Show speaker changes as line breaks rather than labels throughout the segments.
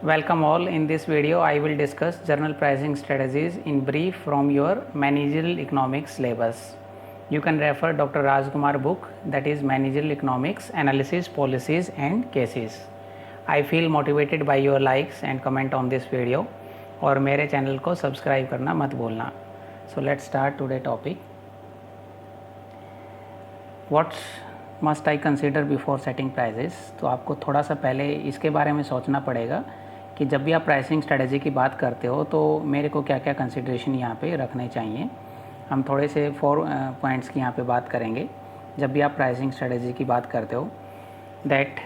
Welcome all. In this video, I will discuss journal pricing strategies in brief from your managerial economics syllabus. You can refer Dr. Rajkumar book, that is Managerial Economics, Analysis, Policies and Cases. I feel motivated by your likes and comment on this video और मेरे channel को subscribe करना मत भूलना. So let's start today topic. What must I consider before setting prices. तो आपको थोड़ा सा पहले इसके बारे में सोचना पड़ेगा कि जब भी आप प्राइसिंग स्ट्रेटजी की बात करते हो तो मेरे को क्या क्या कंसिडरेशन यहाँ पे रखने चाहिए. हम थोड़े से 4 पॉइंट्स की यहाँ पे बात करेंगे जब भी आप प्राइसिंग स्ट्रेटजी की बात करते हो. That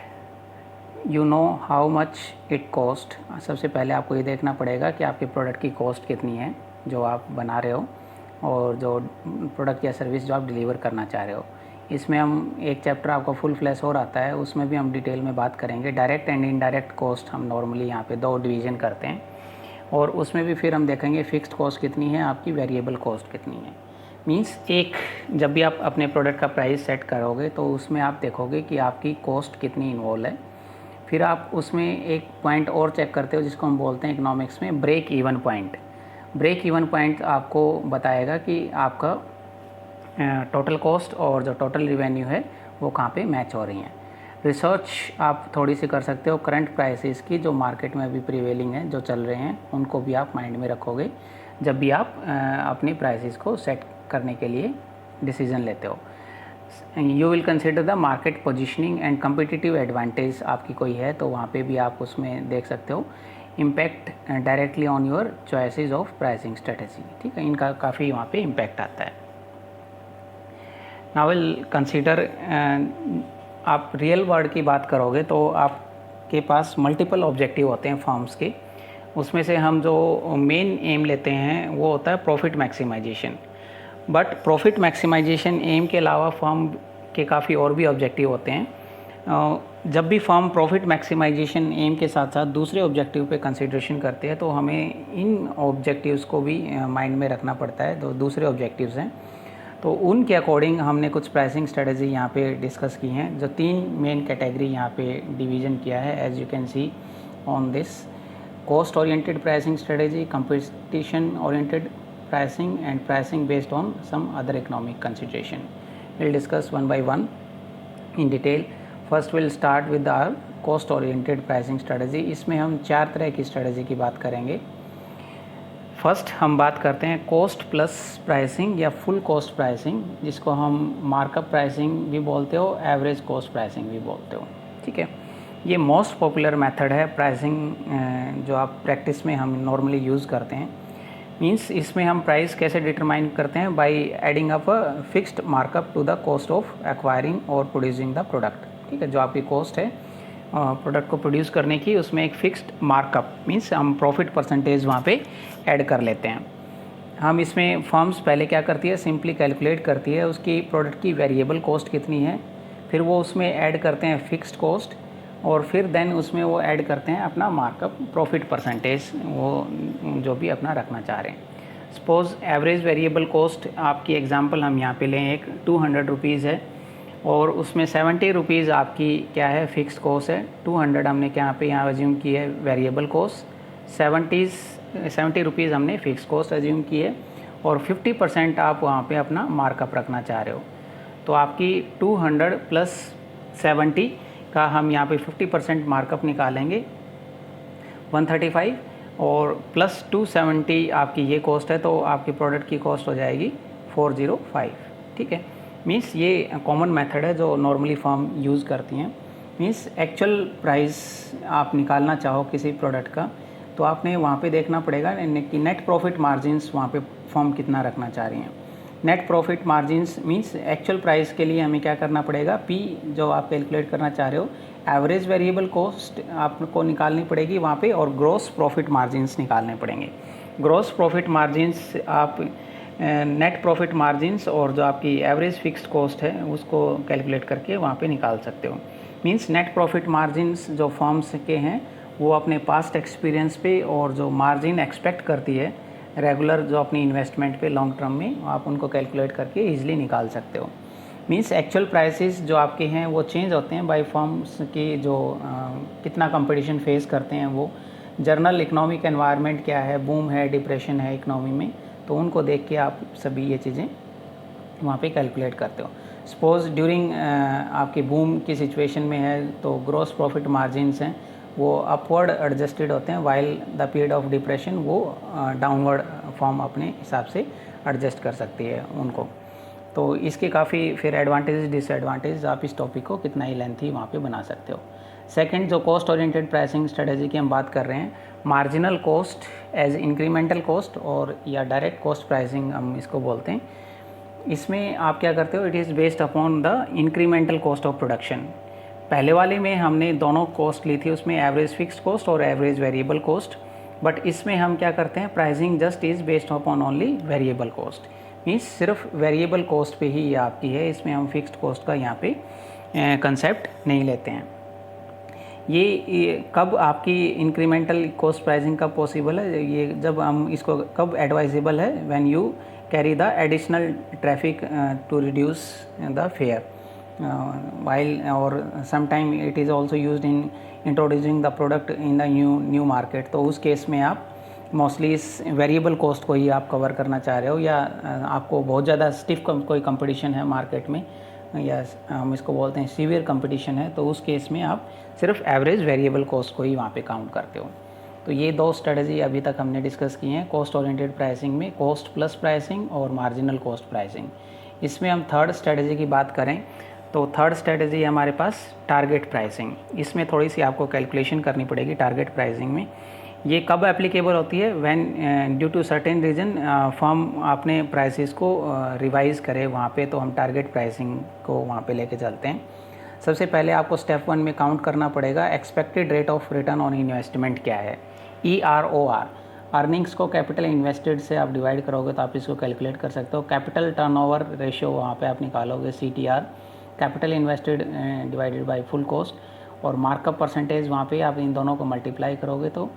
you know how much it cost. सबसे पहले आपको ये देखना पड़ेगा कि आपके प्रोडक्ट की कॉस्ट कितनी है जो आप बना रहे हो और जो प्रोडक्ट या सर्विस जो आप डिलीवर करना चाह रहे हो. इसमें हम एक चैप्टर आपका फुल फ्लैश हो आता है, उसमें भी हम डिटेल में बात करेंगे. डायरेक्ट एंड इनडायरेक्ट कॉस्ट हम नॉर्मली यहाँ पे 2 डिवीज़न करते हैं और उसमें भी फिर हम देखेंगे फिक्स्ड कॉस्ट कितनी है, आपकी वेरिएबल कॉस्ट कितनी है. मींस एक जब भी आप अपने प्रोडक्ट का प्राइस सेट करोगे तो उसमें आप देखोगे कि आपकी कॉस्ट कितनी इन्वॉल्व है. फिर आप उसमें एक पॉइंट और चेक करते हो जिसको हम बोलते हैं इकोनॉमिक्स में break even point. Break even point आपको बताएगा कि आपका टोटल कॉस्ट और जो टोटल रिवेन्यू है वो कहाँ पे मैच हो रही हैं. रिसर्च आप थोड़ी सी कर सकते हो करंट प्राइसेस की जो मार्केट में अभी प्रिवेलिंग है, जो चल रहे हैं, उनको भी आप माइंड में रखोगे जब भी आप अपनी प्राइसेस को सेट करने के लिए डिसीजन लेते हो. You will consider the market positioning and competitive advantage आपकी कोई है तो वहाँ पे भी आप उसमें देख सकते हो. Impact directly on your choices of pricing strategy. ठीक है, इनका काफ़ी वहाँ पे इम्पैक्ट आता है. नाउ विल कंसीडर आप रियल वर्ल्ड की बात करोगे तो आपके पास मल्टीपल ऑब्जेक्टिव होते हैं फर्म्स के. उसमें से हम जो मेन एम लेते हैं वो होता है profit maximisation. But profit maximisation aim के अलावा फर्म के काफ़ी और भी ऑब्जेक्टिव होते हैं. जब भी फर्म प्रॉफिट मैक्सिमाइजेशन एम के साथ साथ दूसरे ऑब्जेक्टिव पे कंसिडरेशन करते हैं तो हमें इन ऑब्जेक्टिव्स को भी माइंड में रखना पड़ता है. तो दूसरे ऑब्जेक्टिव्स हैं तो उनके अकॉर्डिंग हमने कुछ प्राइसिंग स्ट्रेटजी यहाँ पे डिस्कस की हैं. जो 3 मेन कैटेगरी यहाँ पे डिवीज़न किया है as you can see on this. Cost oriented pricing strategy, competition oriented pricing and pricing based on some other economic consideration. Will discuss one by one in detail. First will start with our cost oriented pricing strategy. इसमें हम 4 तरह की strategy की बात करेंगे. First हम बात करते हैं कॉस्ट प्लस प्राइसिंग या फुल कॉस्ट प्राइसिंग, जिसको हम मार्कअप प्राइसिंग भी बोलते हो, एवरेज कॉस्ट प्राइसिंग भी बोलते हो. ठीक है, ये मोस्ट पॉपुलर मेथड है प्राइसिंग जो आप प्रैक्टिस में हम नॉर्मली यूज़ करते हैं. मींस इसमें हम प्राइस कैसे डिटरमाइन करते हैं by adding up a fixed markup to the cost of acquiring और प्रोड्यूसिंग द प्रोडक्ट. ठीक है, जो आपकी कॉस्ट है प्रोडक्ट को प्रोड्यूस करने की, उसमें एक फिक्स्ड मार्कअप मींस हम प्रॉफिट परसेंटेज वहाँ पे ऐड कर लेते हैं. हम इसमें फर्म्स पहले क्या करती है, सिंपली कैलकुलेट करती है उसकी प्रोडक्ट की वेरिएबल कॉस्ट कितनी है, फिर वो उसमें ऐड करते हैं फिक्स्ड कॉस्ट और फिर देन उसमें वो ऐड करते हैं अपना मार्कअप प्रॉफिट परसेंटेज, वो जो भी अपना रखना चाह रहे हैं. सपोज़ एवरेज वेरिएबल कॉस्ट आपकी एग्जांपल हम यहाँ पे लें, एक 200 रुपीज़ है और उसमें 70 रुपीज़ आपकी क्या है फिक्स्ड कॉस्ट है. 200 हमने क्या यहाँ अज्यूम की है वेरिएबल कॉस्ट, 70 रुपीज़ हमने फिक्स कॉस्ट अज्यूम की है और 50% आप वहाँ पे अपना मार्कअप रखना चाह रहे हो. तो आपकी 200 प्लस 70 का हम यहाँ पे 50% मार्कअप निकालेंगे 135 और प्लस 270 आपकी ये कॉस्ट है तो आपकी प्रोडक्ट की कॉस्ट हो जाएगी 405. ठीक है, मीन्स ये कॉमन मेथड है जो नॉर्मली फर्म यूज़ करती हैं. मीन्स एक्चुअल प्राइस आप निकालना चाहो किसी प्रोडक्ट का तो आपने वहाँ पे देखना पड़ेगा कि नेट प्रॉफिट मार्जिन्स वहाँ पे फर्म कितना रखना चाह रही हैं. Net profit margins means actual price के लिए हमें क्या करना पड़ेगा, पी जो आप कैलकुलेट करना चाह रहे हो, एवरेज वेरिएबल कॉस्ट आपको निकालनी पड़ेगी वहाँ पे और ग्रॉस प्रॉफिट मार्जिन्स निकालने पड़ेंगे. ग्रॉस प्रॉफिट मार्जिन्स आप नेट प्रॉफिट मार्जिन्स और जो आपकी एवरेज फिक्स्ड कॉस्ट है उसको कैलकुलेट करके वहाँ पे निकाल सकते हो. मींस नेट प्रॉफिट मार्जिन्स जो फर्म्स के हैं वो अपने पास्ट एक्सपीरियंस पे और जो मार्जिन एक्सपेक्ट करती है रेगुलर जो अपनी इन्वेस्टमेंट पे लॉन्ग टर्म में, आप उनको कैलकुलेट करके ईजिली निकाल सकते हो. मींस एक्चुअल प्राइसेस जो आपके हैं वो चेंज होते हैं बाय फर्म्स की जो कितना कंपटीशन फेस करते हैं वो. जर्नल इकोनॉमिक एनवायरनमेंट क्या है, बूम है, डिप्रेशन है इकोनॉमी में, तो उनको देख के आप सभी ये चीज़ें वहाँ पे कैलकुलेट करते हो। सपोज़ ड्यूरिंग आपकी बूम की सिचुएशन में है तो ग्रॉस प्रॉफिट मार्जिन्स हैं वो अपवर्ड एडजस्टेड होते हैं, while the period of depression वो डाउनवर्ड फॉर्म अपने हिसाब से एडजस्ट कर सकती है उनको। तो इसके काफ़ी फिर एडवांटेज डिसएडवांटेज आप इस टॉपिक को कितना ही लेंथी वहाँ पे बना सकते हो। सेकंड, जो कॉस्ट ओरिएंटेड प्राइसिंग स्ट्रेटजी की हम बात कर रहे हैं, marginal cost as incremental cost और या डायरेक्ट कॉस्ट प्राइसिंग हम इसको बोलते हैं। इसमें आप क्या करते हो, it is based upon the incremental cost of production. पहले वाले में हमने दोनों कॉस्ट ली थी, उसमें एवरेज फिक्स्ड कॉस्ट और एवरेज वेरिएबल कॉस्ट, बट इसमें हम क्या करते हैं, pricing just is based upon only variable cost, means सिर्फ वेरिएबल कॉस्ट पे ही ये आपकी है, इसमें हम फिक्स्ड कॉस्ट का यहाँ पे कंसेप्ट नहीं लेते हैं। ये कब आपकी इंक्रीमेंटल कॉस्ट प्राइसिंग कब पॉसिबल है, ये जब हम इसको कब एडवाइजेबल है, when you carry the additional traffic to reduce the fare, while or sometime it is also used in introducing the product in the new market। तो उस केस में आप मोस्टली इस वेरिएबल कॉस्ट को ही आप कवर करना चाह रहे हो, या आपको बहुत ज़्यादा स्टिफ कोई कंपटीशन है मार्केट में, या हम इसको बोलते हैं सीवियर कंपटीशन है, तो उस केस में आप सिर्फ एवरेज वेरिएबल कॉस्ट को ही वहाँ पे काउंट करते हो। तो ये दो स्ट्रेटजी अभी तक हमने डिस्कस की हैं कॉस्ट ओरिएंटेड प्राइसिंग में, कॉस्ट प्लस प्राइसिंग और मार्जिनल कॉस्ट प्राइसिंग। इसमें हम थर्ड स्ट्रेटजी की बात करें तो थर्ड स्ट्रेटजी है हमारे पास टारगेट प्राइसिंग। इसमें थोड़ी सी आपको कैलकुलेशन करनी पड़ेगी टारगेट प्राइसिंग में। ये कब एप्लीकेबल होती है, when due to certain reason firm अपने प्राइसेस को रिवाइज़ करे वहाँ पे, तो हम टारगेट प्राइसिंग को वहाँ पे लेके चलते हैं। सबसे पहले आपको स्टेप 1 में काउंट करना पड़ेगा expected rate of return on investment क्या है, EROR। अर्निंग्स को कैपिटल इन्वेस्टेड से आप डिवाइड करोगे तो आप इसको कैलकुलेट कर सकते हो। कैपिटल टर्नओवर रेशियो वहाँ पे आप निकालोगे CTR, capital invested divided by full cost, और मार्कअप परसेंटेज वहाँ पे आप इन दोनों को मल्टीप्लाई करोगे तो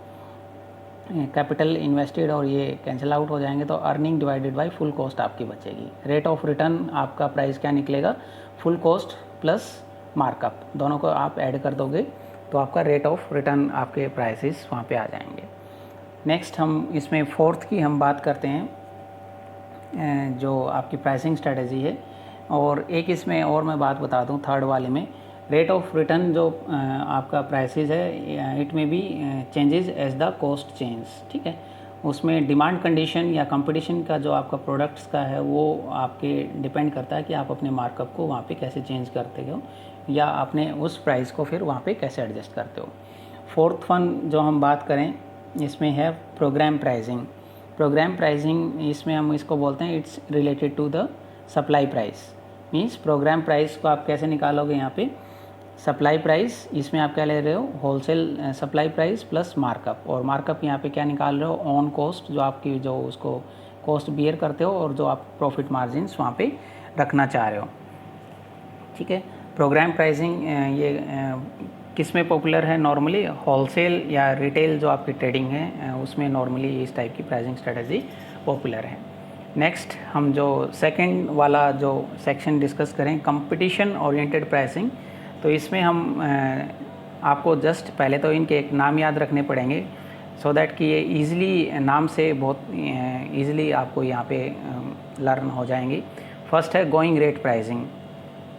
कैपिटल इन्वेस्टेड और ये कैंसिल आउट हो जाएंगे, तो earning divided by full cost आपकी बचेगी। रेट ऑफ रिटर्न आपका प्राइस क्या निकलेगा, फुल कॉस्ट प्लस मार्कअप, दोनों को आप ऐड कर दोगे तो आपका रेट ऑफ रिटर्न आपके प्राइसेस वहाँ पे आ जाएंगे। नेक्स्ट हम इसमें फोर्थ की हम बात करते हैं जो आपकी प्राइसिंग स्ट्रेटजी है, और एक इसमें और मैं बात बता दूं थर्ड वाले में, रेट ऑफ रिटर्न जो आपका प्राइसेस है it may be changes as the cost change, ठीक है। उसमें डिमांड कंडीशन या कंपटीशन का जो आपका प्रोडक्ट्स का है वो आपके डिपेंड करता है कि आप अपने मार्कअप को वहाँ पे कैसे चेंज करते हो या अपने उस प्राइस को फिर वहाँ पे कैसे एडजस्ट करते हो। फोर्थ वन जो हम बात करें इसमें है प्रोग्राम प्राइसिंग। प्रोग्राम प्राइसिंग इसमें हम इसको बोलते हैं it's related to the supply price, means program price को आप कैसे निकालोगे, यहाँ पे सप्लाई प्राइस, इसमें आप क्या ले रहे हो, wholesale supply price plus markup, और मार्कअप यहाँ पे क्या निकाल रहे हो, ऑन कॉस्ट, जो आपकी जो उसको कॉस्ट बियर करते हो और जो आप प्रॉफिट मार्जिन्स वहाँ पे रखना चाह रहे हो, ठीक है। प्रोग्राम प्राइसिंग ये किस में पॉपुलर है, नॉर्मली होलसेल या रिटेल जो आपकी ट्रेडिंग है उसमें नॉर्मली इस टाइप की प्राइसिंग स्ट्रेटजी पॉपुलर है। नेक्स्ट हम जो सेकंड वाला जो सेक्शन डिस्कस करें कंपटीशन ओरिएंटेड प्राइसिंग, तो इसमें हम आपको जस्ट पहले तो इनके एक नाम याद रखने पड़ेंगे सो दैट कि ये ईज़िली नाम से बहुत ईज़िली आपको यहाँ पे लर्न हो जाएंगी। फर्स्ट है गोइंग रेट प्राइसिंग,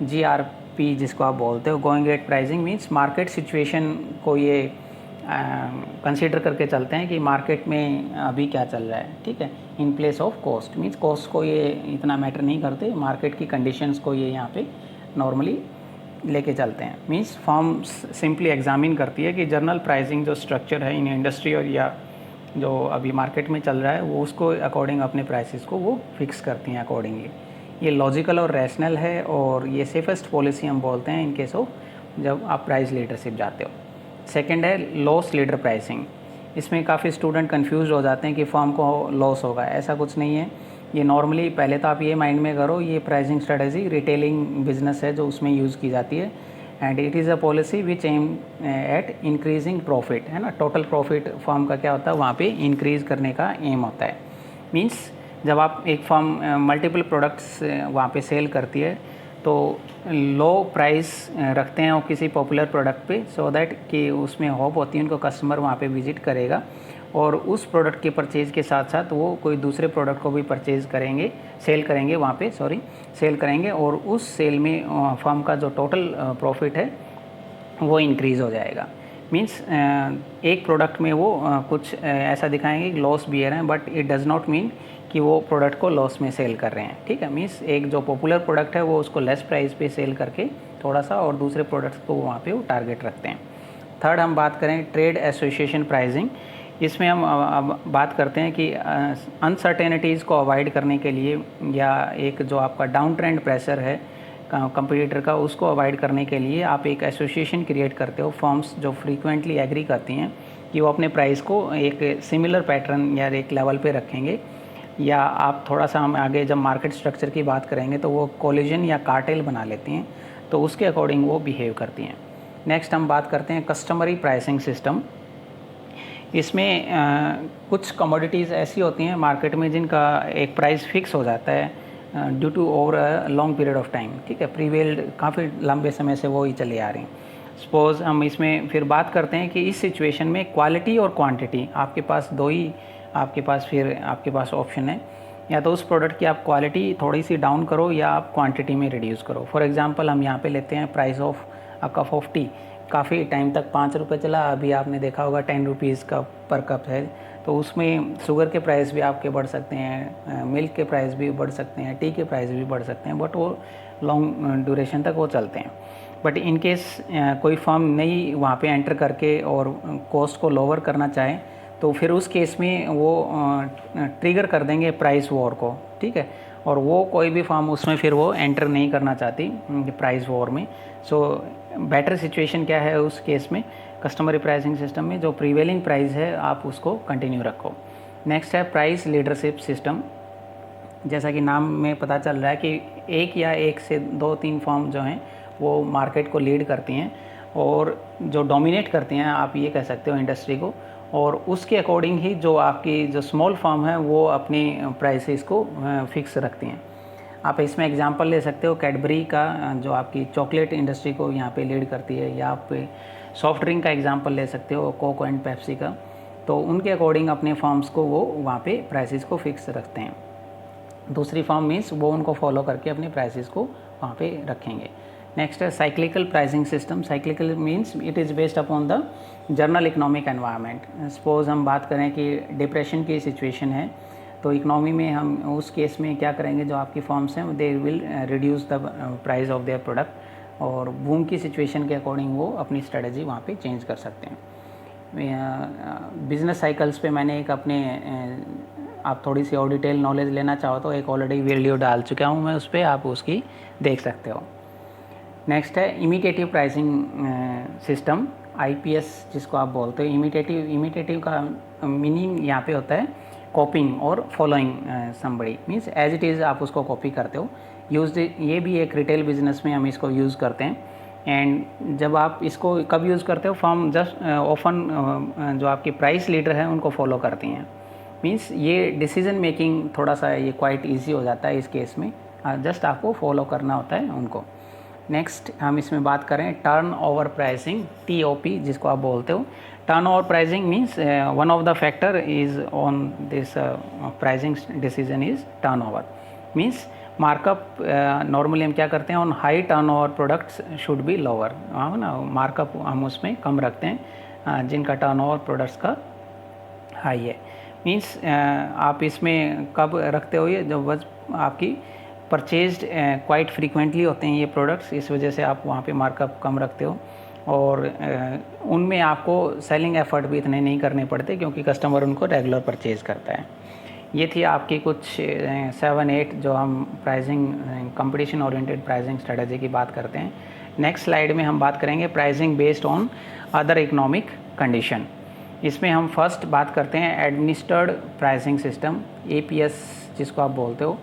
GRP जिसको आप बोलते हो। Going rate pricing means market situation को ये कंसीडर करके चलते हैं कि मार्केट में अभी क्या चल रहा है, ठीक है, in place of cost, means cost को ये इतना मैटर नहीं करते, मार्केट की कंडीशंस को ये यहाँ पे नॉर्मली लेके चलते हैं। मीन्स फर्म सिंपली एग्जामिन करती है कि जर्नल प्राइसिंग जो स्ट्रक्चर है इन इंडस्ट्री और या जो अभी मार्केट में चल रहा है वो उसको अकॉर्डिंग अपने प्राइसेस को वो फिक्स करती हैं अकॉर्डिंगली। ये लॉजिकल और रैशनल है और ये सेफेस्ट पॉलिसी हम बोलते हैं इन केस ऑफ जब आप प्राइस लीडरशिप जाते हो। सेकंड है लॉस लीडर प्राइसिंग। इसमें काफ़ी स्टूडेंट कंफ्यूज हो जाते हैं कि फर्म को लॉस होगा, ऐसा कुछ नहीं है। ये नॉर्मली पहले तो आप ये माइंड में करो, ये प्राइसिंग स्ट्रेटजी रिटेलिंग बिजनेस है जो उसमें यूज़ की जाती है and it is a policy which aim at increasing profit, है ना। टोटल प्रॉफिट फर्म का क्या होता है वहाँ पे इंक्रीज़ करने का एम होता है। मींस जब आप एक फर्म मल्टीपल प्रोडक्ट्स वहाँ पे सेल करती है तो लो प्राइस रखते हैं वो किसी पॉपुलर प्रोडक्ट पे, सो दैट कि उसमें होप होती है उनको कस्टमर वहाँ पे विज़िट करेगा और उस प्रोडक्ट के परचेज़ के साथ साथ वो कोई दूसरे प्रोडक्ट को भी परचेज़ करेंगे, सेल करेंगे वहाँ पे, सेल करेंगे, और उस सेल में फर्म का जो टोटल प्रॉफिट है वो इंक्रीज़ हो जाएगा। मीन्स एक प्रोडक्ट में वो कुछ ऐसा दिखाएंगे कि लॉस बियर हैं, but it does not mean कि वो प्रोडक्ट को लॉस में सेल कर रहे हैं, ठीक है। मीन्स एक जो पॉपुलर प्रोडक्ट है वो उसको लेस प्राइस पे सेल करके थोड़ा सा, और दूसरे प्रोडक्ट्स को वहाँ पे वो टारगेट रखते हैं। थर्ड हम बात करें ट्रेड एसोसिएशन प्राइसिंग। इसमें हम अब बात करते हैं कि अनसर्टेनिटीज़ को अवॉइड करने के लिए, या एक जो आपका डाउन ट्रेंड प्रेशर है कंपटीटर का, उसको अवॉइड करने के लिए आप एक एसोसिएशन क्रिएट करते हो। फर्म्स जो फ्रीक्वेंटली एग्री करती हैं कि वो अपने प्राइस को एक सिमिलर पैटर्न या एक लेवल पे रखेंगे, या आप थोड़ा सा हम आगे जब मार्केट स्ट्रक्चर की बात करेंगे तो वो कोलिजन या कार्टेल बना लेती हैं, तो उसके अकॉर्डिंग वो बिहेव करती हैं। नेक्स्ट हम बात करते हैं कस्टमरी प्राइसिंग सिस्टम। इसमें कुछ कमोडिटीज़ ऐसी होती हैं मार्केट में जिनका एक प्राइस फिक्स हो जाता है due to over a long period of time, ठीक है। प्रीवेल्ड काफ़ी लंबे समय से वो ही चली आ रही हैं। सपोज़ हम इसमें फिर बात करते हैं कि इस सिचुएशन में क्वालिटी और क्वांटिटी आपके पास दो ही आपके पास ऑप्शन है, या तो उस प्रोडक्ट की आप क्वालिटी थोड़ी सी डाउन करो या आप क्वांटिटी में रिड्यूस करो। फॉर एग्जांपल हम यहाँ पे लेते हैं price of a cup of T. काफ़ी टाइम तक 5 रुपये चला, अभी आपने देखा होगा 10 रुपीज़ का पर कप है, तो उसमें शुगर के प्राइस भी आपके बढ़ सकते हैं, मिल्क के प्राइस भी बढ़ सकते हैं, टी के प्राइस भी बढ़ सकते हैं, बट वो लॉन्ग ड्यूरेशन तक वो चलते हैं। बट इन केस कोई फर्म नई वहाँ पे एंटर करके और कॉस्ट को लोअर करना चाहे, तो फिर उस केस में वो ट्रिगर कर देंगे प्राइस वॉर को, ठीक है। और वो कोई भी फर्म उसमें फिर वो एंटर नहीं करना चाहती प्राइस वॉर में। सो बेटर सिचुएशन क्या है उस केस में, कस्टमर प्राइसिंग सिस्टम में जो प्रीवेलिंग प्राइस है आप उसको कंटिन्यू रखो। नेक्स्ट है प्राइस लीडरशिप सिस्टम। जैसा कि नाम में पता चल रहा है कि एक या एक से 2-3 फर्म जो हैं वो मार्केट को लीड करती हैं और जो डोमिनेट करती हैं, आप ये कह सकते हो इंडस्ट्री को, और उसके अकॉर्डिंग ही जो आपकी जो स्मॉल फर्म है वो अपनी प्राइसेस को फिक्स रखती हैं। आप इसमें एग्जांपल ले सकते हो कैडबरी का, जो आपकी चॉकलेट इंडस्ट्री को यहाँ पे लीड करती है, या आप सॉफ्ट ड्रिंक का एग्जांपल ले सकते हो कोको एंड पेप्सी का। तो उनके अकॉर्डिंग अपने फर्म्स को वो वहाँ पे प्राइसेस को फिक्स रखते हैं। दूसरी फर्म मीन्स वो उनको फॉलो करके अपने प्राइसेस को वहाँ पे रखेंगे। नेक्स्ट है cyclical pricing system. Cyclical means it is based upon the general economic environment. Suppose हम बात करें कि डिप्रेशन की सिचुएशन है, तो इकनॉमी में हम उस केस में क्या करेंगे, जो आपकी फर्म्स हैं they will reduce the price of their product, और बूम की सिचुएशन के अकॉर्डिंग वो अपनी स्ट्रेटजी वहाँ पे चेंज कर सकते हैं। बिज़नेस साइकिल्स पे मैंने एक अपने आप थोड़ी सी और डिटेल नॉलेज लेना चाहो तो एक ऑलरेडी वीडियो डाल चुका हूँ मैं, उस पर आप उसकी देख सकते हो। नेक्स्ट है इमिटेटिव प्राइसिंग सिस्टम, IPS जिसको आप बोलते हो। इमिटेटिव का मीनिंग यहाँ पे होता है कॉपिंग और following somebody, means as it is आप उसको कॉपी करते हो। ये भी एक रिटेल बिजनेस में हम इसको यूज़ करते हैं। एंड जब आप इसको कब यूज़ करते हो, फर्म जस्ट ऑफन जो आपकी प्राइस लीडर है उनको फॉलो करती हैं। मीन्स ये डिसीजन मेकिंग थोड़ा सा ये क्वाइट ईजी हो जाता है इस केस में, जस्ट आपको फॉलो करना होता है उनको। नेक्स्ट हम इसमें बात करें टर्न ओवर प्राइसिंग, TOP जिसको आप बोलते हो। Turn over pricing means one of the factor is on this pricing decision is turn over. Means markup normally हम क्या करते हैं, on high turn over products should be lower, हाँ ना, मार्कअप हम उसमें कम रखते हैं जिनका टर्न ओवर प्रोडक्ट्स का हाई है। मीन्स आप इसमें कब रखते हो, ये जब आपकी परचेज्ड क्वाइट फ्रीक्वेंटली होते हैं ये प्रोडक्ट्स, इस वजह से आप वहाँ पे मार्कअप कम रखते हो, और उनमें आपको सेलिंग एफर्ट भी इतने नहीं करने पड़ते क्योंकि कस्टमर उनको रेगुलर परचेज़ करता है। ये थी आपकी कुछ 7-8 जो हम pricing competition oriented pricing strategy की बात करते हैं। नेक्स्ट स्लाइड में हम बात करेंगे pricing based on other economic condition. इसमें हम फर्स्ट बात करते हैं एडमिनिस्टर्ड प्राइसिंग सिस्टम, APS जिसको आप बोलते हो।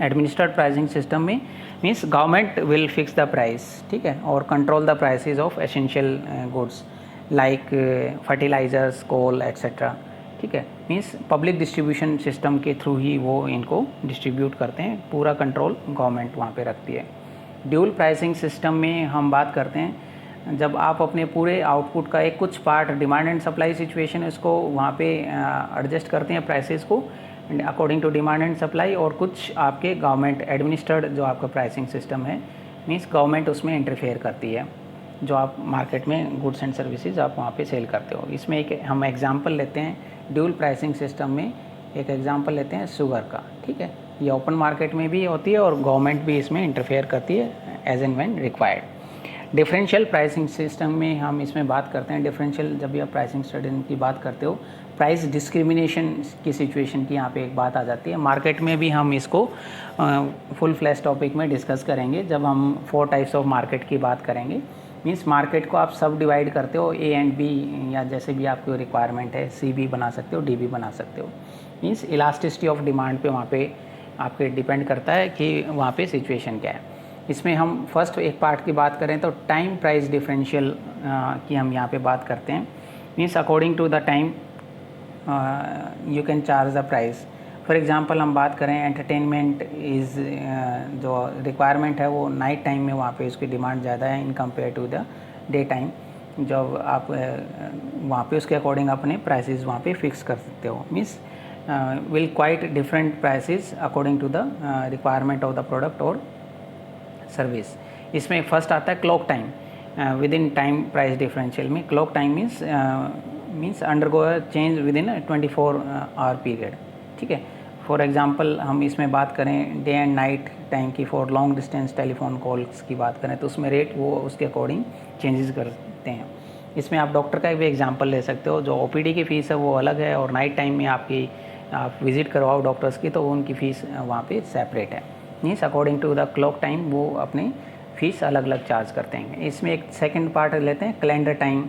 एडमिनिस्टर्ड प्राइसिंग सिस्टम में means government will fix the price, ठीक है, और control the prices of essential goods like fertilisers, coal etcetera, ठीक है। मीन्स पब्लिक डिस्ट्रीब्यूशन सिस्टम के थ्रू ही वो इनको डिस्ट्रीब्यूट करते हैं, पूरा कंट्रोल गवर्नमेंट वहाँ पे रखती है। ड्यूल प्राइसिंग सिस्टम में हम बात करते हैं जब आप अपने पूरे आउटपुट का एक कुछ part demand and supply situation उसको वहाँ पे एडजस्ट करते हैं प्राइसेस को according to demand and supply, और कुछ आपके गवर्नमेंट एडमिनिस्टर्ड जो आपका प्राइसिंग सिस्टम है, मीन्स गवर्नमेंट उसमें इंटरफेयर करती है जो आप मार्केट में गुड्स एंड सर्विसेज आप वहाँ पे सेल करते हो। इसमें एक हम एग्जांपल लेते हैं ड्यूल प्राइसिंग सिस्टम में, एक एग्जांपल लेते हैं शुगर का, ठीक है। ये ओपन मार्केट में भी होती है और गवर्नमेंट भी इसमें इंटरफेयर करती है as and when required. Differential pricing system में हम इसमें बात करते हैं डिफरेंशियल, जब भी आप प्राइसिंग स्टडी की बात करते हो, प्राइस डिस्क्रिमिनेशन की सिचुएशन की यहाँ पे एक बात आ जाती है। मार्केट में भी हम इसको फुल फ्लैश टॉपिक में डिस्कस करेंगे जब हम 4 टाइप्स ऑफ मार्केट की बात करेंगे। मीन्स मार्केट को आप सब डिवाइड करते हो ए एंड बी, या जैसे भी आपकी रिक्वायरमेंट है, सी भी बना सकते हो, डी भी बना सकते हो। मीन्स इलास्टिसिटी ऑफ डिमांड पे वहाँ पे आपके डिपेंड करता है कि वहाँ पे सिचुएशन क्या है। इसमें हम फर्स्ट एक पार्ट की बात करें तो टाइम प्राइस डिफरेंशियल की हम यहाँ पे बात करते हैं। Means according to the time you can charge the price. For example हम बात करें एंटरटेनमेंट इज़ जो रिक्वायरमेंट है वो नाइट टाइम में वहाँ पे उसकी डिमांड ज़्यादा है in compare to the day time. जब आप वहाँ पे उसके अकॉर्डिंग अपने प्राइसेस वहाँ पे फिक्स कर सकते हो। Means will quite different prices according to the requirement of the product और सर्विस। इसमें फर्स्ट आता है clock time within time price differential में। Clock time means undergo change within 24 hour period, ठीक है। फॉर एग्जांपल हम इसमें बात करें डे एंड नाइट टाइम की, for long distance telephone calls की बात करें तो उसमें रेट वो उसके अकॉर्डिंग चेंजेस करते हैं। इसमें आप डॉक्टर का भी एग्जांपल ले सकते हो, जो ओपीडी की फ़ीस है वो अलग है, और नाइट टाइम में आप विज़िट करवाओ डॉक्टर्स की तो उनकी फ़ीस वहाँ पे सेपरेट है। Means according to the clock time वो अपनी फ़ीस अलग अलग चार्ज करते हैं। इसमें एक सेकेंड पार्ट लेते हैं calendar time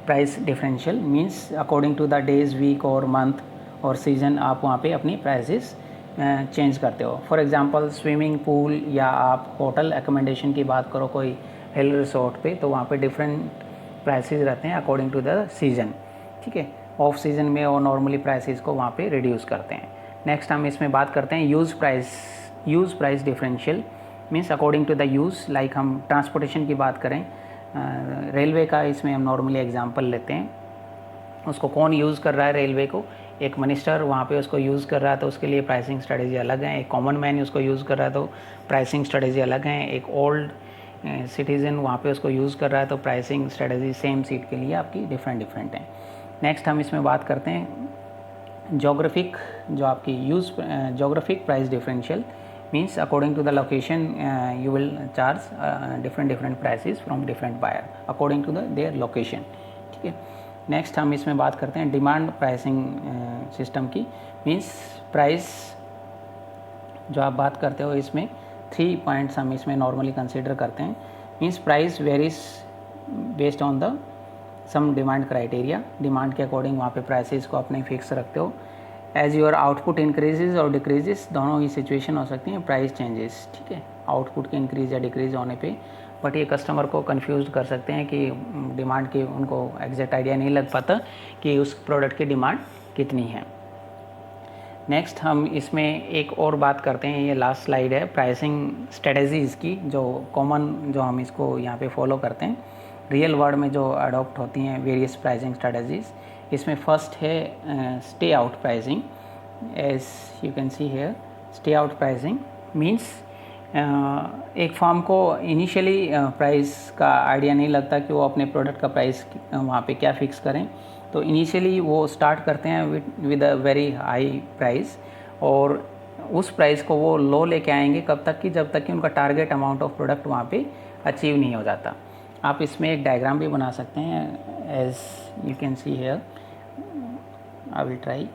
price differential. Means according to the days, week और मंथ और सीज़न आप वहाँ पे अपनी प्राइसेस चेंज करते हो। फॉर एग्जांपल स्विमिंग पूल या आप होटल एकोमोडेशन की बात करो कोई हिल रिसोर्ट पे, तो वहाँ पे डिफरेंट प्राइसेस रहते हैं अकॉर्डिंग टू द सीज़न, ठीक है। ऑफ सीज़न में और नॉर्मली प्राइसेस को वहाँ पे रिड्यूस करते हैं। नेक्स्ट हम इसमें बात करते हैं use price differential. Means according to the use, like हम ट्रांसपोर्टेशन की बात करें, रेलवे का इसमें हम नॉर्मली एग्जांपल लेते हैं। उसको कौन यूज़ कर रहा है रेलवे को, एक मिनिस्टर वहाँ पे उसको यूज़ कर रहा है तो उसके लिए प्राइसिंग स्ट्रेटजी अलग है। एक कॉमन मैन उसको यूज़ कर रहा है तो प्राइसिंग स्ट्रेटजी अलग है। एक ओल्ड सिटीज़न वहाँ पे उसको यूज़ कर रहा है तो प्राइसिंग स्ट्रेटजी सेम सीट के लिए आपकी डिफरेंट हैं। नेक्स्ट हम इसमें बात करते हैं जोग्राफिक, जो आपकी geographic price differential. Means according to the location you will charge different prices from different buyer according to the their location, ठीक है। नेक्स्ट हम इसमें बात करते हैं डिमांड प्राइसिंग सिस्टम की। मीन्स प्राइस जो आप बात करते हो इसमें 3 पॉइंट्स हम इसमें नॉर्मली कंसीडर करते हैं। Means price varies based on the some demand criteria, demand के अकॉर्डिंग वहाँ पे प्राइसेस को अपने फिक्स रखते हो। एज योर आउटपुट इंक्रीजेज और डिक्रीजेस, दोनों ही सिचुएशन हो सकती हैं प्राइस चेंजेस, ठीक है, आउटपुट के इंक्रीज या डिक्रीज होने पे। बट ये कस्टमर को कंफ्यूज कर सकते हैं कि डिमांड की उनको एग्जैक्ट आइडिया नहीं लग पाता कि उस प्रोडक्ट की डिमांड कितनी है। नेक्स्ट हम इसमें एक और बात करते हैं, ये लास्ट स्लाइड है प्राइसिंग स्ट्रेटजीज़ की, जो कॉमन जो हम इसको यहाँ पे फॉलो करते हैं रियल वर्ल्ड में जो अडॉप्ट होती हैं वेरियस प्राइसिंग स्ट्रेटजीज़। इसमें फर्स्ट है stay out pricing. As you can see here, stay out pricing means एक फर्म को इनिशियली प्राइस का आइडिया नहीं लगता कि वो अपने प्रोडक्ट का प्राइस वहाँ पे क्या फ़िक्स करें, तो इनिशियली वो स्टार्ट करते हैं with a very high price, और उस प्राइस को वो लो लेके आएंगे कब तक कि जब तक कि उनका टारगेट अमाउंट ऑफ प्रोडक्ट वहाँ पे अचीव नहीं हो जाता। आप इसमें एक डायग्राम भी बना सकते हैं, as you can see here, I will try.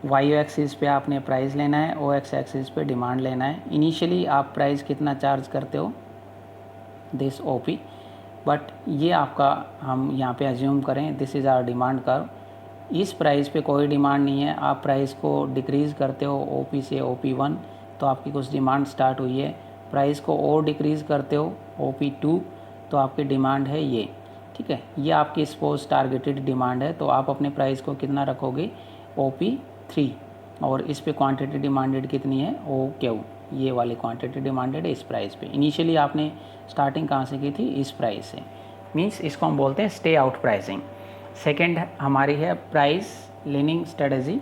Y axis पे आपने प्राइस लेना है, ओ एक्स एक्सिस पे डिमांड लेना है। इनिशियली आप प्राइस कितना चार्ज करते हो, दिस ओ पी, बट ये आपका हम यहाँ पे अज्यूम करें this is our demand curve. इस प्राइस पे कोई डिमांड नहीं है, आप प्राइस को डिक्रीज़ करते हो ओ पी से ओ पी 1 तो आपकी कुछ डिमांड स्टार्ट हुई है। प्राइस को और डिक्रीज़ करते हो ओ पी 2 तो आपकी डिमांड है ये, ठीक है। ये आपकी सपोज टारगेटेड डिमांड है, तो आप अपने प्राइस को कितना रखोगे ओ पी 3, और इस पे क्वांटिटी डिमांडेड कितनी है ओ क्यू, ये वाली क्वांटिटी डिमांडेड है इस प्राइस पे। इनिशियली आपने स्टार्टिंग कहाँ से की थी, इस प्राइस से, मींस इसको हम बोलते हैं स्टे आउट प्राइसिंग। सेकेंड हमारी है price leaning strategy.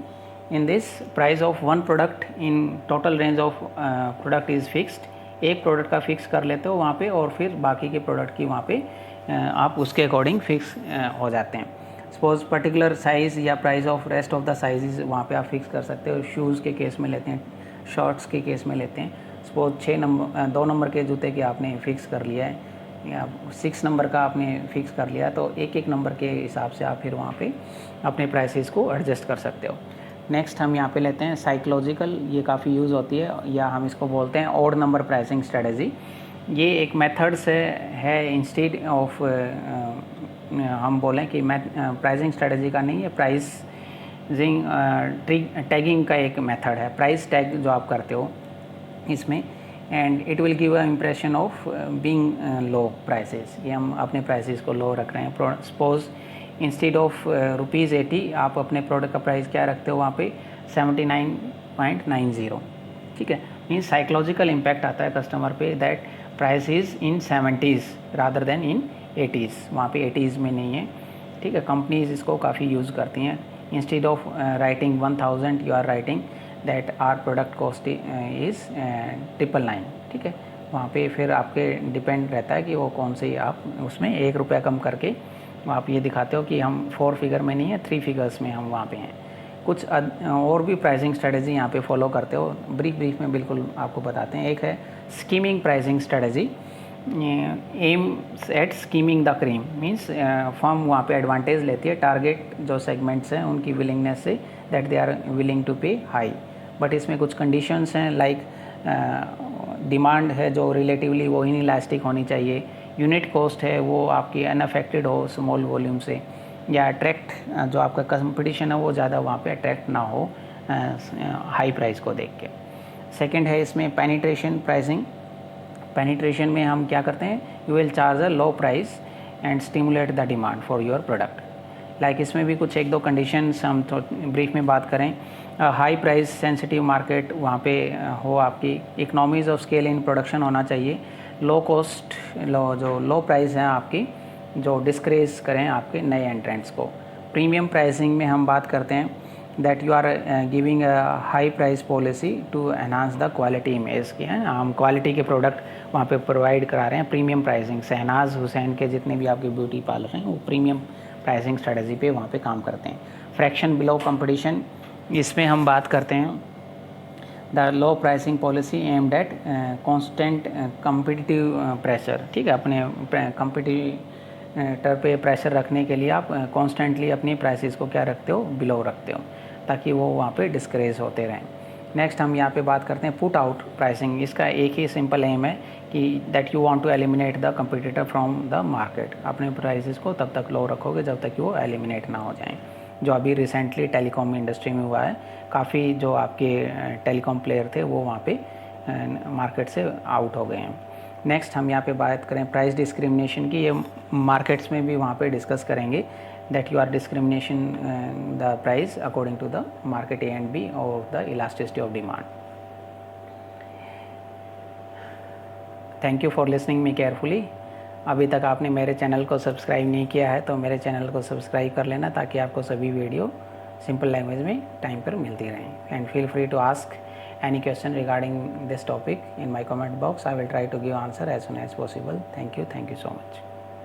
In this price of one product in total range of product is fixed. एक प्रोडक्ट का फिक्स कर लेते हो वहाँ पे और फिर बाकी के प्रोडक्ट की वहाँ पे आप उसके अकॉर्डिंग फिक्स हो जाते हैं। सपोज पर्टिकुलर साइज़ या price of rest of the size वहाँ पे आप फिक्स कर सकते हो। शूज़ के केस में लेते हैं, शॉर्ट्स के केस में लेते हैं। सपोज 2 नंबर के जूते के आपने फिक्स कर लिया है या 6 नंबर का आपने फिक्स कर लिया, तो एक नंबर के हिसाब से आप फिर वहाँ पे अपने प्राइसेस को एडजस्ट कर सकते हो। नेक्स्ट हम यहाँ पे लेते हैं साइकोलॉजिकल, ये काफ़ी यूज़ होती है या हम इसको बोलते हैं ऑड नंबर प्राइसिंग स्ट्रेटजी। ये एक मेथड से है इंस्टेड ऑफ हम बोलें कि प्राइसिंग स्ट्रेटजी का नहीं है, प्राइसिंग टैगिंग का एक मेथड है। प्राइस टैग जो आप करते हो इसमें, and it will give a impression of being low prices. ये हम अपने प्राइसेस को लो रख रहे हैं। सपोज इंस्टेड ऑफ ₹80 आप अपने प्रोडक्ट का प्राइस क्या रखते हो वहाँ पे 79.90। ठीक है, मीन्स साइकोलॉजिकल इम्पैक्ट आता है कस्टमर पे that price is in 70s rather then in 80s। वहाँ पे 80s में नहीं है। ठीक है, कंपनीज इसको काफ़ी यूज़ करती हैं। Instead of writing 1000 you are writing that our product cost is 999। ठीक है, वहाँ पे फिर आपके डिपेंड रहता है कि वो कौन सी आप उसमें ₹1 कम करके आप ये दिखाते हो कि हम 4 फिगर में नहीं है, 3 फिगर्स में हम वहाँ पे हैं। कुछ और भी प्राइसिंग स्ट्रेटजी यहाँ पे फॉलो करते हो, ब्रीफ में बिल्कुल आपको बताते हैं। एक है skimming pricing strategy. Aims at skimming the cream, means firm वहाँ पे एडवांटेज लेती है टारगेट जो सेगमेंट्स हैं उनकी विलिंगनेस से, that they are willing to pay high. But इसमें कुछ कंडीशंस हैं, लाइक डिमांड है जो रिलेटिवली वो इनइलास्टिक होनी चाहिए, यूनिट कॉस्ट है वो आपकी अनअफेक्टेड हो स्मॉल वॉल्यूम से, या अट्रैक्ट जो आपका कंपटीशन है वो ज़्यादा वहाँ पे अट्रैक्ट ना हो हाई प्राइस को देख के। सेकंड है इसमें पेनिट्रेशन प्राइसिंग। पेनिट्रेशन में हम क्या करते हैं, you will charge a low price and stimulate the demand for your product. Like इसमें भी कुछ 1-2 कंडीशंस हम ब्रीफ में बात करें। हाई प्राइस सेंसिटिव मार्केट वहाँ पे हो, आपकी economies of scale in production होना चाहिए, लो कॉस्ट जो लो प्राइस हैं आपकी जो डिस्करेज करें आपके नए एंट्रेंट्स को। प्रीमियम प्राइसिंग में हम बात करते हैं that you are giving a high price policy to enhance the quality image की, है हम क्वालिटी के प्रोडक्ट वहाँ पे प्रोवाइड करा रहे हैं प्रीमियम प्राइसिंग। शहनाज हुसैन के जितने भी आपके ब्यूटी पार्लर हैं वो प्रीमियम प्राइसिंग स्ट्रेटजी पे वहाँ पे काम करते हैं। फ्रैक्शन बिलो कंपटीशन, इसमें हम बात करते हैं the low pricing policy aimed at constant competitive pressure. ठीक है, अपने कंपटीटर पे प्रेशर रखने के लिए आप कॉन्स्टेंटली अपनी प्राइसेस को क्या रखते हो, बिलो रखते हो, ताकि वो वहाँ पे डिस्करेज होते रहें। नेक्स्ट हम यहाँ पे बात करते हैं पुट आउट प्राइसिंग। इसका एक ही सिंपल एम है कि that you want to eliminate the competitor from the market. अपने प्राइसेस को तब तक लो रखोगे जब तक कि वो एलिमिनेट ना हो जाएं, जो अभी रिसेंटली टेलीकॉम इंडस्ट्री में हुआ है। काफ़ी जो आपके टेलीकॉम प्लेयर थे वो वहाँ पे मार्केट से आउट हो गए हैं। नेक्स्ट हम यहाँ पे बात करें प्राइस डिस्क्रिमिनेशन की। ये मार्केट्स में भी वहाँ पे डिस्कस करेंगे that you are discrimination the price according to the market A and B और the elasticity of demand. Thank you for listening me carefully. अभी तक आपने मेरे चैनल को सब्सक्राइब नहीं किया है तो मेरे चैनल को सब्सक्राइब कर लेना, ताकि आपको सभी वीडियो सिंपल लैंग्वेज में टाइम पर मिलती रहें। And feel free to ask any question regarding this topic in my comment box. I will try to give answer as soon as possible. Thank you so much.